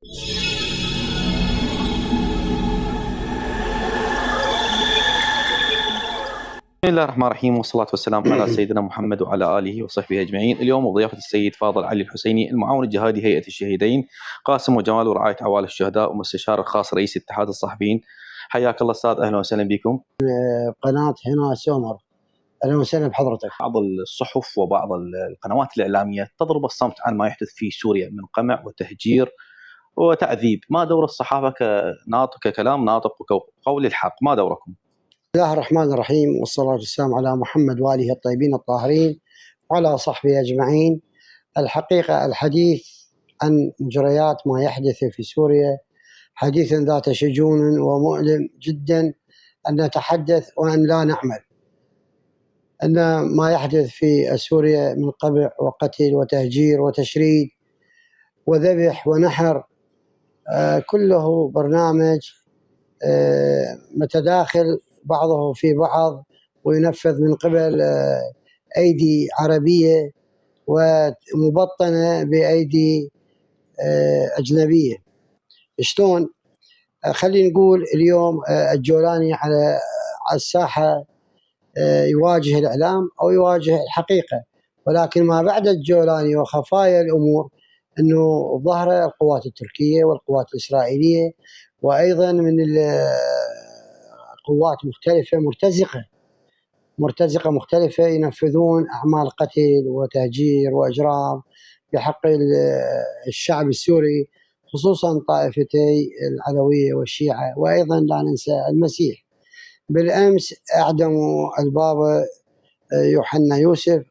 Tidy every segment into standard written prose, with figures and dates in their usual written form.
بسم الله الرحمن الرحيم، والصلاة والسلام على سيدنا محمد وعلى آله وصحبه أجمعين. اليوم بضيافة السيد فاضل علي الحسيني، المعاون الجهادي هيئة الشهيدين، قاسم وجمال ورعاية عوائل الشهداء، ومستشار الخاص رئيس اتحاد الصحفيين. حياك الله أستاذ، أهلا وسهلا بكم. قناة هنا سومر، أهلا وسهلا بحضرتك. بعض الصحف وبعض القنوات الإعلامية تضرب الصمت عن ما يحدث في سوريا من قمع وتهجير وتعذيب. ما دور الصحافة ككلام ناطق وقول الحق؟ ما دوركم؟ بسم الله الرحمن الرحيم، والصلاة والسلام على محمد وآله الطيبين الطاهرين وعلى صحبه أجمعين. الحقيقة الحديث عن مجريات ما يحدث في سوريا حديث ذات شجون ومؤلم جدا أن نتحدث وأن لا نعمل. أن ما يحدث في سوريا من قمع وقتل وتهجير وتشريد وذبح ونحر كله برنامج متداخل بعضه في بعض، وينفذ من قبل أيدي عربية ومبطنة بأيدي أجنبية. شلون؟ خلينا نقول اليوم الجولاني على الساحة يواجه الإعلام أو يواجه الحقيقة، ولكن ما بعد الجولاني وخفايا الأمور أنه ظهر القوات التركية والقوات الإسرائيلية، وأيضا من قوات مختلفة مرتزقة مختلفة ينفذون أعمال قتل وتهجير وإجرام بحق الشعب السوري، خصوصا طائفتي العلوية والشيعة، وأيضا لا ننسى المسيح. بالأمس أعدموا البابا يوحنا يوسف،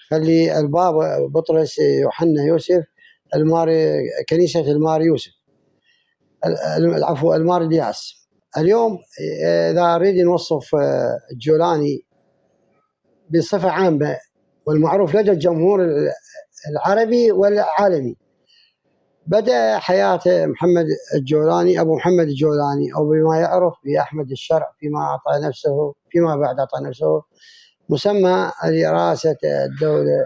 خلي البابا بطرس يوحنا يوسف الماري، كنيسة المار يوسف، العفو المار الياس. اليوم إذا أريد نوصف الجولاني بصفة عامة والمعروف لدى الجمهور العربي والعالمي، بدأ حياته محمد الجولاني أبو محمد الجولاني، أو بما يعرف بأحمد الشرع، فيما بعد أعطى نفسه مسمى رئاسة الدولة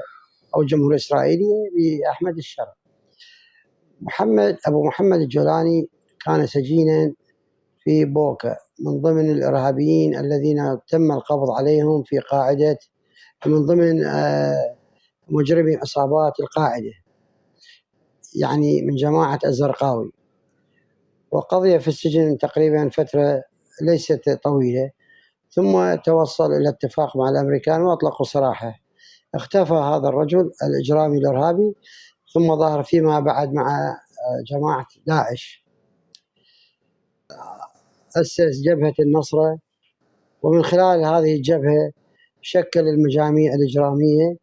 أو الجمهورية الإسرائيلية بأحمد الشرع. أبو محمد الجولاني كان سجينا في بوكا من ضمن الإرهابيين الذين تم القبض عليهم في قاعدة، من ضمن مجرمي عصابات القاعدة، يعني من جماعة الزرقاوي، وقضي في السجن تقريبا فترة ليست طويلة، ثم توصل إلى اتفاق مع الأمريكان وأطلقوا سراحه. اختفى هذا الرجل الإجرامي الإرهابي، ثم ظهر فيما بعد مع جماعة داعش، أسس جبهة النصرة، ومن خلال هذه الجبهة شكل المجاميع الإجرامية،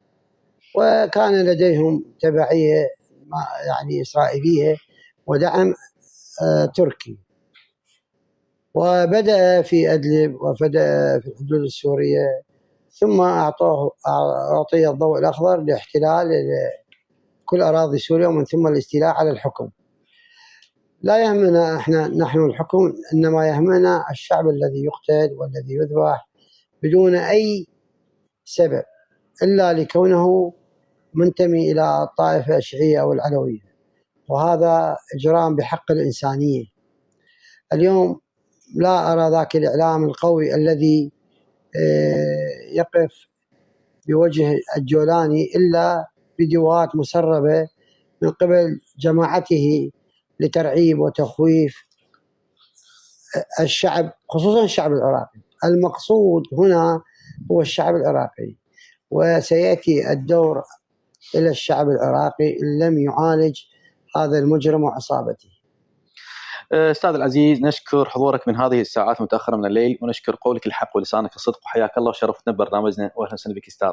وكان لديهم تبعية يعني إسرائيلية ودعم تركي. وبدأ في أدلب وبدأ في الحدود السورية، ثم أعطي الضوء الأخضر لاحتلال كل أراضي سوريا، ومن ثم الاستيلاء على الحكم. لا يهمنا نحن الحكم، إنما يهمنا الشعب الذي يقتل والذي يذبح بدون أي سبب إلا لكونه منتمي إلى الطائفة الشيعية أو العلوية، وهذا إجرام بحق الإنسانية. اليوم لا أرى ذاك الإعلام القوي الذي يقف بوجه الجولاني إلا فيديوهات مسربة من قبل جماعته لترعيب وتخويف الشعب، خصوصا الشعب العراقي. المقصود هنا هو الشعب العراقي، وسيأتي الدور إلى الشعب العراقي إن لم يعالج هذا المجرم وعصابته. أستاذ العزيز، نشكر حضورك من هذه الساعات المتأخرة من الليل، ونشكر قولك الحق ولسانك الصدق، وحياك الله وشرفتنا ببرنامجنا، وأهلا وسهلا بك أستاذ.